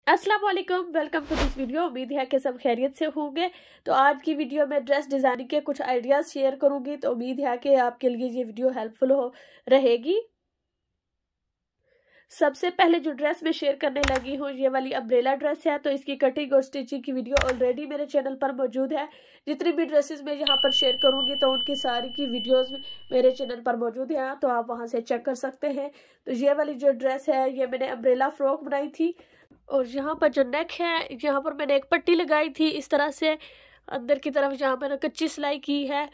अस्सलाम वालेकुम, welcome to this video. उम्मीद है कि सब खैरियत से होंगे। तो आज की वीडियो में ड्रेस डिज़ाइनिंग के कुछ आइडियाज़ शेयर करूंगी। तो उम्मीद है कि आपके लिए ये वीडियो हेल्पफुल रहेगी। सबसे पहले जो ड्रेस मैं शेयर करने लगी हूँ, ये वाली अम्ब्रेला ड्रेस है। तो इसकी कटिंग और स्टिचिंग की वीडियो ऑलरेडी मेरे चैनल पर मौजूद है। जितनी भी ड्रेसेस मैं यहाँ पर शेयर करूँगी तो उनकी सारी की वीडियोस मेरे चैनल पर मौजूद हैं, तो आप वहाँ से चेक कर सकते हैं। तो ये वाली जो ड्रेस है, ये मैंने अम्ब्रेला फ्रॉक बनाई थी। और यहाँ पर जो नेक है, यहाँ पर मैंने एक पट्टी लगाई थी इस तरह से अंदर की तरफ, जहाँ मैंने कच्ची सिलाई की है,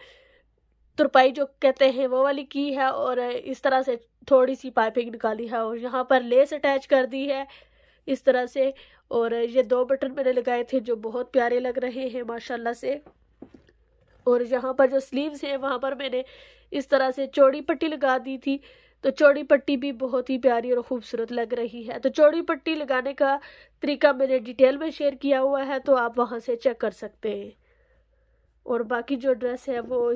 तुरपाई जो कहते हैं वो वाली की है, और इस तरह से थोड़ी सी पाइपिंग निकाली है और यहाँ पर लेस अटैच कर दी है इस तरह से। और ये 2 बटन मैंने लगाए थे जो बहुत प्यारे लग रहे हैं माशाल्लाह से। और यहाँ पर जो स्लीव्स हैं, वहाँ पर मैंने इस तरह से चौड़ी पट्टी लगा दी थी। तो चौड़ी पट्टी भी बहुत ही प्यारी और खूबसूरत लग रही है। तो चौड़ी पट्टी लगाने का तरीका मैंने डिटेल में शेयर किया हुआ है, तो आप वहाँ से चेक कर सकते हैं। और बाकी जो ड्रेस है वो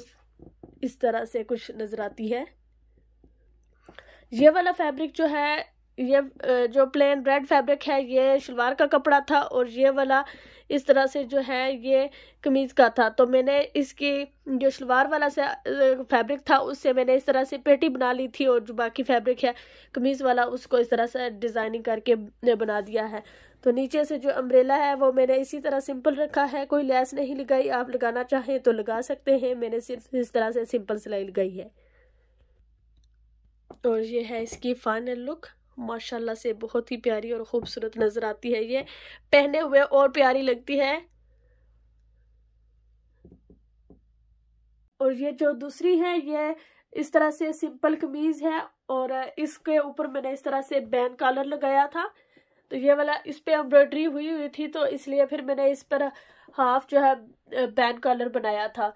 इस तरह से कुछ नजर आती है। ये वाला फैब्रिक जो है, ये जो प्लेन रेड फैब्रिक है, ये शलवार का कपड़ा था, और ये वाला इस तरह से जो है ये कमीज का था। तो मैंने इसकी जो शलवार वाला से फैब्रिक था, उससे मैंने इस तरह से पेटी बना ली थी, और जो बाकी फैब्रिक है कमीज वाला, उसको इस तरह से डिजाइनिंग करके बना दिया है। तो नीचे से जो अम्ब्रेला है वो मैंने इसी तरह सिंपल रखा है, कोई लेस नहीं लगाई। आप लगाना चाहें तो लगा सकते हैं, मैंने सिर्फ इस तरह से सिंपल सिलाई लगाई है। और ये है इसकी फाइनल लुक, माशाल्लाह से बहुत ही प्यारी और खूबसूरत नजर आती है। ये पहने हुए और प्यारी लगती है। और ये जो दूसरी है, ये इस तरह से सिंपल कमीज है, और इसके ऊपर मैंने इस तरह से बैन कॉलर लगाया था। तो ये वाला इस पे एम्ब्रॉयडरी हुई थी, तो इसलिए फिर मैंने इस पर हाफ जो है बैन कॉलर बनाया था।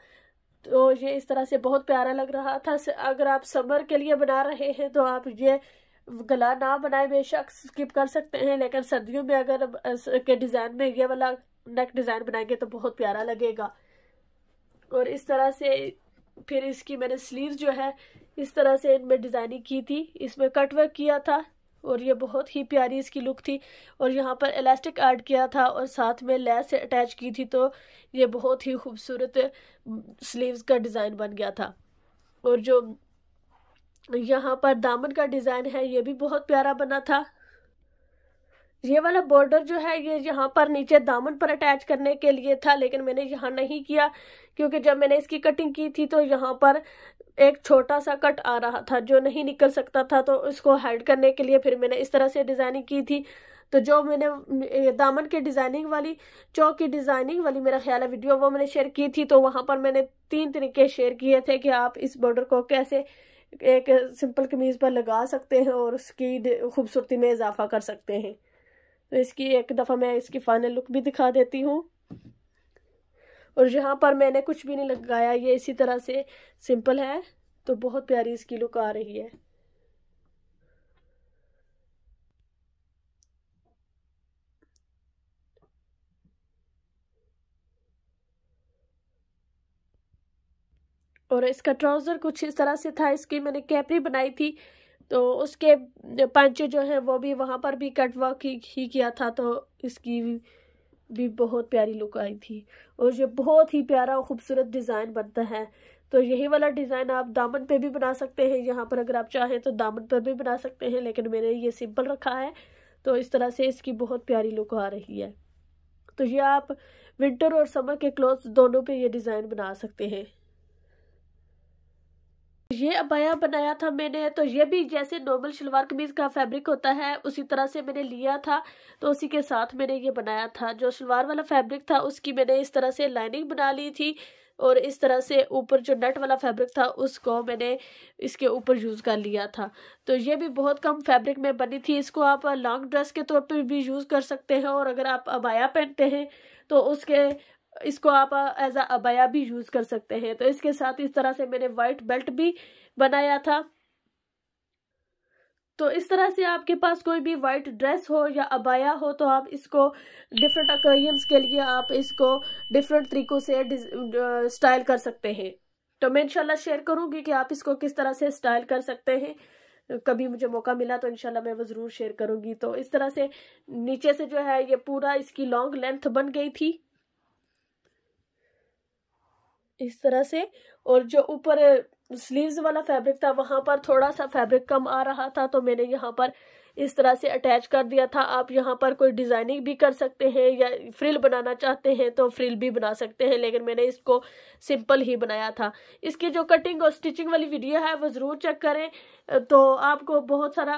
तो ये इस तरह से बहुत प्यारा लग रहा था। अगर आप समर के लिए बना रहे हैं तो आप ये गला ना बनाए, बेशक स्किप कर सकते हैं, लेकिन सर्दियों में अगर के डिजाइन में ये वाला नेक डिजाइन बनाएंगे तो बहुत प्यारा लगेगा। और इस तरह से फिर इसकी मैंने स्लीव जो है इस तरह से इनमें डिजाइनिंग की थी, इसमें कट वर्क किया था, और ये बहुत ही प्यारी इसकी लुक थी। और यहाँ पर इलास्टिक ऐड किया था और साथ में लेस से अटैच की थी, तो ये बहुत ही खूबसूरत स्लीव्स का डिज़ाइन बन गया था। और जो यहाँ पर दामन का डिज़ाइन है, ये भी बहुत प्यारा बना था। ये वाला बॉर्डर जो है, ये यहाँ पर नीचे दामन पर अटैच करने के लिए था, लेकिन मैंने यहाँ नहीं किया, क्योंकि जब मैंने इसकी कटिंग की थी तो यहाँ पर एक छोटा सा कट आ रहा था जो नहीं निकल सकता था। तो इसको हाइड करने के लिए फिर मैंने इस तरह से डिजाइनिंग की थी। तो जो मैंने दामन के डिजाइनिंग वाली, चौक की डिजाइनिंग वाली मेरा ख्याल है वीडियो, वो मैंने शेयर की थी। तो वहां पर मैंने 3 तरीके शेयर किए थे कि आप इस बॉर्डर को कैसे एक सिंपल कमीज पर लगा सकते हैं और उसकी खूबसूरती में इजाफा कर सकते हैं। तो इसकी एक दफा मैं इसकी फाइनल लुक भी दिखा देती हूँ। और यहाँ पर मैंने कुछ भी नहीं लगाया, ये इसी तरह से सिंपल है, तो बहुत प्यारी इसकी लुक आ रही है। और इसका ट्राउजर कुछ इस तरह से था, इसकी मैंने कैपरी बनाई थी, तो उसके पंचे जो है वो भी वहां पर भी कट वर्क ही किया था, तो इसकी भी बहुत प्यारी लुक आई थी। और ये बहुत ही प्यारा और खूबसूरत डिज़ाइन बनता है। तो यही वाला डिज़ाइन आप दामन पे भी बना सकते हैं, यहाँ पर अगर आप चाहें तो दामन पर भी बना सकते हैं, लेकिन मैंने ये सिंपल रखा है। तो इस तरह से इसकी बहुत प्यारी लुक आ रही है। तो ये आप विंटर और समर के क्लोथ्स दोनों पे ये डिज़ाइन बना सकते हैं। ये अबाया बनाया था मैंने, तो ये भी जैसे नॉर्मल शलवार कमीज का फैब्रिक होता है उसी तरह से मैंने लिया था, तो उसी के साथ मैंने ये बनाया था। जो शलवार वाला फैब्रिक था उसकी मैंने इस तरह से लाइनिंग बना ली थी, और इस तरह से ऊपर जो नेट वाला फैब्रिक था उसको मैंने इसके ऊपर यूज़ कर लिया था। तो ये भी बहुत कम फैब्रिक में बनी थी। इसको आप लॉन्ग ड्रेस के तौर पर भी यूज़ कर सकते हैं, और अगर आप अबाया पहनते हैं तो इसको आप एज अ अबाया भी यूज कर सकते हैं। तो इसके साथ इस तरह से मैंने वाइट बेल्ट भी बनाया था। तो इस तरह से आपके पास कोई भी वाइट ड्रेस हो या अबाया हो, तो आप इसको डिफरेंट ओकेजन्स के लिए आप इसको डिफरेंट तरीकों से स्टाइल कर सकते हैं। तो मैं इंशाल्लाह शेयर करूंगी कि आप इसको किस तरह से स्टाइल कर सकते हैं। कभी मुझे मौका मिला तो इंशाल्लाह मैं वो ज़रूर शेयर करूँगी। तो इस तरह से नीचे से जो है ये पूरा इसकी लॉन्ग लेंथ बन गई थी इस तरह से। और जो ऊपर स्लीव्स वाला फैब्रिक था वहां पर थोड़ा सा फैब्रिक कम आ रहा था, तो मैंने यहाँ पर इस तरह से अटैच कर दिया था। आप यहाँ पर कोई डिजाइनिंग भी कर सकते हैं या फ्रिल बनाना चाहते हैं तो फ्रिल भी बना सकते हैं, लेकिन मैंने इसको सिंपल ही बनाया था। इसकी जो कटिंग और स्टिचिंग वाली वीडियो है वो ज़रूर चेक करें, तो आपको बहुत सारा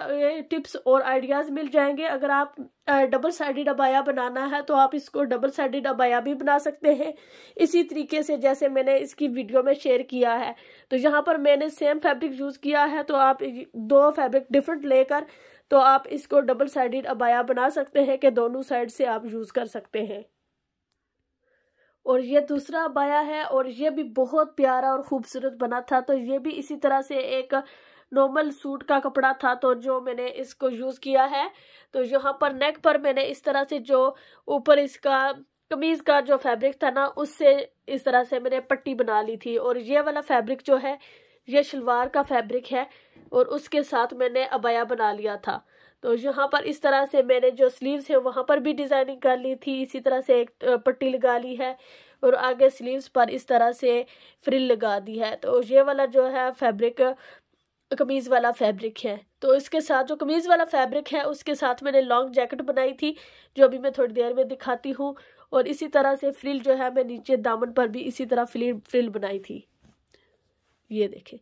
टिप्स और आइडियाज़ मिल जाएंगे। अगर आप डबल साइडेड अबाया बनाना है तो आप इसको डबल साइडेड अबाया भी बना सकते हैं इसी तरीके से जैसे मैंने इसकी वीडियो में शेयर किया है। तो यहाँ पर मैंने सेम फैब्रिक यूज़ किया है, तो आप 2 फैब्रिक डिफरेंट लेकर तो आप इसको डबल साइडेड अबाया बना सकते हैं कि दोनों साइड से आप यूज़ कर सकते हैं। और ये दूसरा अबाया है और ये भी बहुत प्यारा और खूबसूरत बना था। तो ये भी इसी तरह से एक नॉर्मल सूट का कपड़ा था, तो जो मैंने इसको यूज़ किया है, तो यहाँ पर नेक पर मैंने इस तरह से जो ऊपर इसका कमीज का जो फैब्रिक था ना उससे इस तरह से मैंने पट्टी बना ली थी। और ये वाला फैब्रिक जो है ये शलवार का फैब्रिक है और उसके साथ मैंने अबाया बना लिया था। तो यहाँ पर इस तरह से मैंने जो स्लीव्स है वहां पर भी डिजाइनिंग कर ली थी, इसी तरह से एक पट्टी लगा ली है और आगे स्लीव्स पर इस तरह से फ्रिल लगा दी है। तो ये वाला जो है फैब्रिक कमीज वाला फैब्रिक है। तो इसके साथ जो कमीज वाला फैब्रिक है उसके साथ मैंने लॉन्ग जैकेट बनाई थी जो अभी मैं थोड़ी देर में दिखाती हूँ। और इसी तरह से फ्रिल जो है मैं नीचे दामन पर भी इसी तरह फ्रिल बनाई थी, ये देखें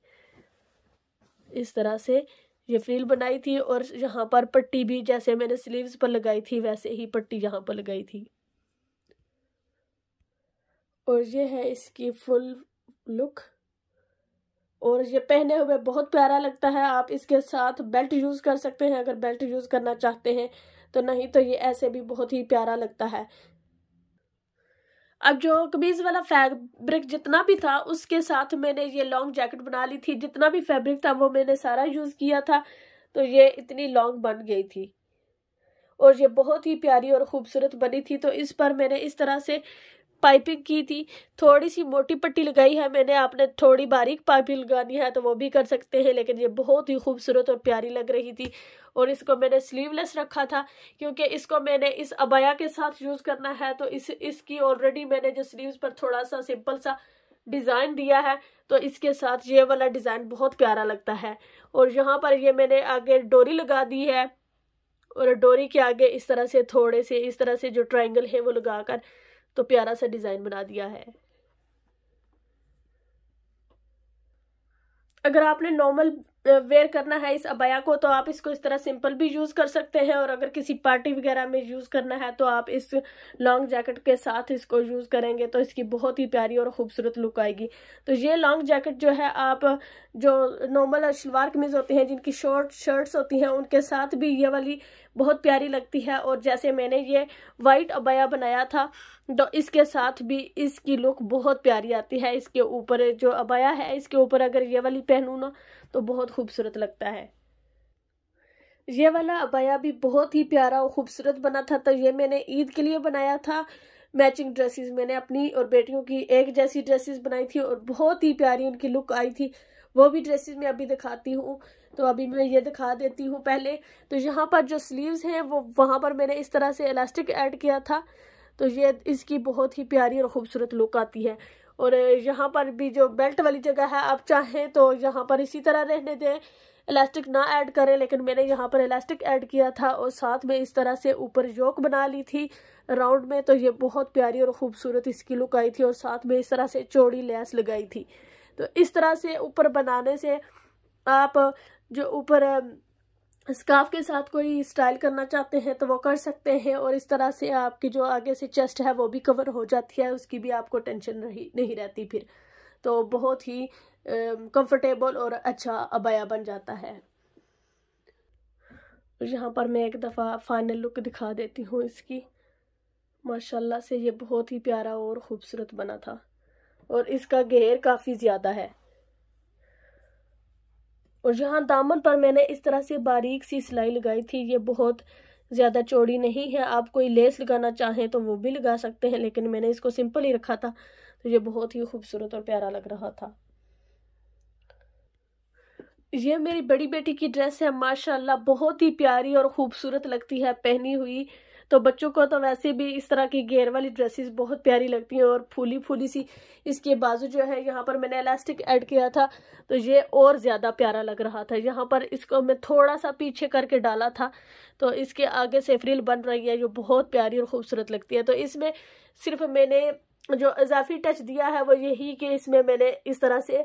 इस तरह से ये फ्रिल बनाई थी। और यहाँ पर पट्टी भी जैसे मैंने स्लीव्स पर लगाई थी वैसे ही पट्टी यहाँ पर लगाई थी। और ये है इसकी फुल लुक और ये पहने हुए बहुत प्यारा लगता है। आप इसके साथ बेल्ट यूज़ कर सकते हैं अगर बेल्ट यूज़ करना चाहते हैं, तो नहीं तो ये ऐसे भी बहुत ही प्यारा लगता है। अब जो कमीज वाला फैब्रिक जितना भी था उसके साथ मैंने ये लॉन्ग जैकेट बना ली थी। जितना भी फैब्रिक था वो मैंने सारा यूज़ किया था, तो ये इतनी लॉन्ग बन गई थी और ये बहुत ही प्यारी और खूबसूरत बनी थी। तो इस पर मैंने इस तरह से पाइपिंग की थी, थोड़ी सी मोटी पट्टी लगाई है मैंने। आपने थोड़ी बारीक पाइपिंग लगानी है तो वो भी कर सकते हैं, लेकिन ये बहुत ही खूबसूरत और प्यारी लग रही थी। और इसको मैंने स्लीवलेस रखा था क्योंकि इसको मैंने इस अबाया के साथ यूज़ करना है। तो इसकी ऑलरेडी मैंने जो स्लीव्स पर थोड़ा सा सिंपल सा डिज़ाइन दिया है, तो इसके साथ ये वाला डिज़ाइन बहुत प्यारा लगता है। और यहाँ पर ये मैंने आगे डोरी लगा दी है और डोरी के आगे इस तरह से थोड़े से इस तरह से जो ट्रायंगल है वो लगाकर तो प्यारा सा डिजाइन बना दिया है। अगर आपने नॉर्मल वेयर करना है इस अबाया को तो आप इसको इस तरह सिंपल भी यूज़ कर सकते हैं, और अगर किसी पार्टी वगैरह में यूज़ करना है तो आप इस लॉन्ग जैकेट के साथ इसको यूज़ करेंगे तो इसकी बहुत ही प्यारी और खूबसूरत लुक आएगी। तो ये लॉन्ग जैकेट जो है आप जो नॉर्मल शलवार कमीज होती हैं जिनकी शॉर्ट शर्ट्स होती हैं उनके साथ भी ये वाली बहुत प्यारी लगती है। और जैसे मैंने ये वाइट अबाया बनाया था तो इसके साथ भी इसकी लुक बहुत प्यारी आती है। इसके ऊपर जो अबाया है इसके ऊपर अगर ये वाली पहनूं ना तो बहुत खूबसूरत लगता है। ये वाला अबाया भी बहुत ही प्यारा और खूबसूरत बना था। तो ये मैंने ईद के लिए बनाया था। मैचिंग ड्रेसेस मैंने अपनी और बेटियों की एक जैसी ड्रेसेस बनाई थी और बहुत ही प्यारी उनकी लुक आई थी। वो भी ड्रेसेस मैं अभी दिखाती हूँ। तो अभी मैं ये दिखा देती हूँ पहले। तो यहाँ पर जो स्लीव्स हैं वो वहाँ पर मैंने इस तरह से इलास्टिक ऐड किया था, तो ये इसकी बहुत ही प्यारी और खूबसूरत लुक आती है। और यहाँ पर भी जो बेल्ट वाली जगह है आप चाहें तो यहाँ पर इसी तरह रहने दें, इलास्टिक ना ऐड करें, लेकिन मैंने यहाँ पर इलास्टिक ऐड किया था और साथ में इस तरह से ऊपर योक बना ली थी राउंड में। तो ये बहुत प्यारी और खूबसूरत इसकी लुक आई थी और साथ में इस तरह से चौड़ी लेस लगाई थी। तो इस तरह से ऊपर बनाने से आप जो ऊपर स्कार्फ के साथ कोई स्टाइल करना चाहते हैं तो वो कर सकते हैं, और इस तरह से आपकी जो आगे से चेस्ट है वो भी कवर हो जाती है, उसकी भी आपको टेंशन नहीं रहती फिर। तो बहुत ही कंफर्टेबल और अच्छा अबाया बन जाता है। यहाँ पर मैं एक दफ़ा फाइनल लुक दिखा देती हूँ इसकी। माशाल्लाह से ये बहुत ही प्यारा और खूबसूरत बना था और इसका घेर काफ़ी ज़्यादा है। और यहाँ दामन पर मैंने इस तरह से बारीक सी सिलाई लगाई थी, ये बहुत ज़्यादा चौड़ी नहीं है। आप कोई लेस लगाना चाहें तो वो भी लगा सकते हैं, लेकिन मैंने इसको सिंपल ही रखा था तो ये बहुत ही खूबसूरत और प्यारा लग रहा था। ये मेरी बड़ी बेटी की ड्रेस है, माशाल्लाह बहुत ही प्यारी और खूबसूरत लगती है पहनी हुई। तो बच्चों को तो वैसे भी इस तरह की घेर वाली ड्रेसेस बहुत प्यारी लगती हैं और फूली फूली सी इसके बाजू जो है, यहाँ पर मैंने इलास्टिक ऐड किया था तो ये और ज़्यादा प्यारा लग रहा था। यहाँ पर इसको मैं थोड़ा सा पीछे करके डाला था तो इसके आगे से फ्रिल बन रही है जो बहुत प्यारी और खूबसूरत लगती है। तो इसमें सिर्फ मैंने जो इजाफी टच दिया है वो यही कि इसमें मैंने इस तरह से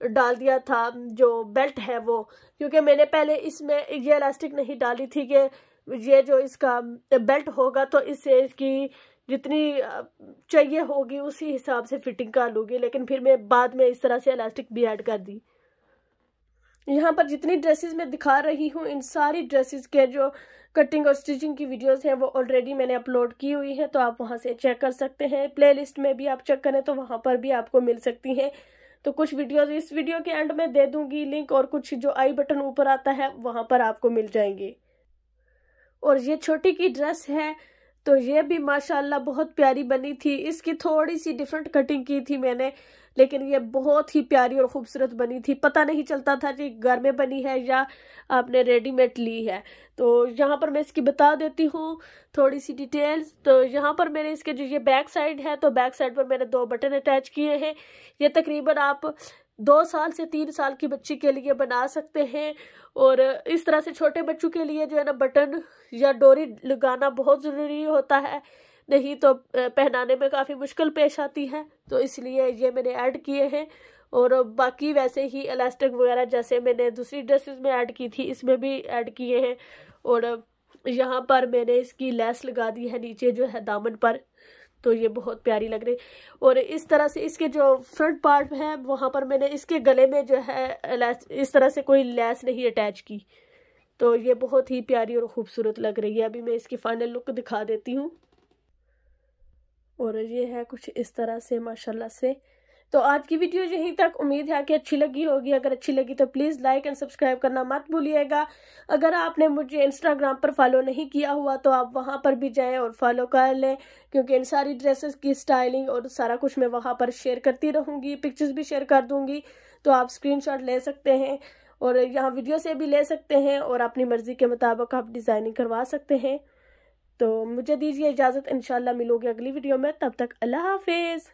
डाल दिया था जो बेल्ट है वो, क्योंकि मैंने पहले इसमें ये इलास्टिक नहीं डाली थी कि ये जो इसका बेल्ट होगा तो इससे इसकी जितनी चाहिए होगी उसी हिसाब से फिटिंग कर लूँगी, लेकिन फिर मैं बाद में इस तरह से इलास्टिक भी ऐड कर दी। यहाँ पर जितनी ड्रेसेस मैं दिखा रही हूँ इन सारी ड्रेसेस के जो कटिंग और स्टिचिंग की वीडियोस हैं वो ऑलरेडी मैंने अपलोड की हुई है, तो आप वहाँ से चेक कर सकते हैं। प्लेलिस्ट में भी आप चेक करें तो वहाँ पर भी आपको मिल सकती हैं। तो कुछ वीडियोस इस वीडियो के एंड में दे दूंगी लिंक, और कुछ जो आई बटन ऊपर आता है वहाँ पर आपको मिल जाएंगे। और ये छोटी की ड्रेस है तो ये भी माशाल्लाह बहुत प्यारी बनी थी। इसकी थोड़ी सी डिफरेंट कटिंग की थी मैंने, लेकिन ये बहुत ही प्यारी और खूबसूरत बनी थी। पता नहीं चलता था कि घर में बनी है या आपने रेडीमेड ली है। तो यहाँ पर मैं इसकी बता देती हूँ थोड़ी सी डिटेल्स। तो यहाँ पर मैंने इसके जो ये बैक साइड है तो बैक साइड पर मैंने 2 बटन अटैच किए हैं। ये तकरीबन आप 2 साल से 3 साल की बच्ची के लिए बना सकते हैं। और इस तरह से छोटे बच्चों के लिए जो है ना बटन या डोरी लगाना बहुत ज़रूरी होता है, नहीं तो पहनाने में काफ़ी मुश्किल पेश आती है, तो इसलिए ये मैंने ऐड किए हैं। और बाकी वैसे ही इलास्टिक वगैरह जैसे मैंने दूसरी ड्रेसेस में ऐड की थी इसमें भी ऐड किए हैं। और यहाँ पर मैंने इसकी लेस लगा दी है नीचे जो है दामन पर, तो ये बहुत प्यारी लग रही। और इस तरह से इसके जो फ्रंट पार्ट है वहाँ पर मैंने इसके गले में जो है इस तरह से कोई लेस नहीं अटैच की, तो ये बहुत ही प्यारी और खूबसूरत लग रही है। अभी मैं इसकी फाइनल लुक दिखा देती हूँ। और ये है कुछ इस तरह से माशाल्लाह से। तो आज की वीडियो यहीं तक, उम्मीद है कि अच्छी लगी होगी। अगर अच्छी लगी तो प्लीज़ लाइक एंड सब्सक्राइब करना मत भूलिएगा। अगर आपने मुझे इंस्टाग्राम पर फॉलो नहीं किया हुआ तो आप वहां पर भी जाएं और फॉलो कर लें, क्योंकि इन सारी ड्रेसेस की स्टाइलिंग और सारा कुछ मैं वहां पर शेयर करती रहूँगी, पिक्चर्स भी शेयर कर दूँगी, तो आप स्क्रीनशॉट ले सकते हैं और यहाँ वीडियो से भी ले सकते हैं और अपनी मर्ज़ी के मुताबिक आप डिज़ाइनिंग करवा सकते हैं। तो मुझे दीजिए इजाज़त, इंशाल्लाह मिलोगे अगली वीडियो में। तब तक अल्लाह हाफिज़।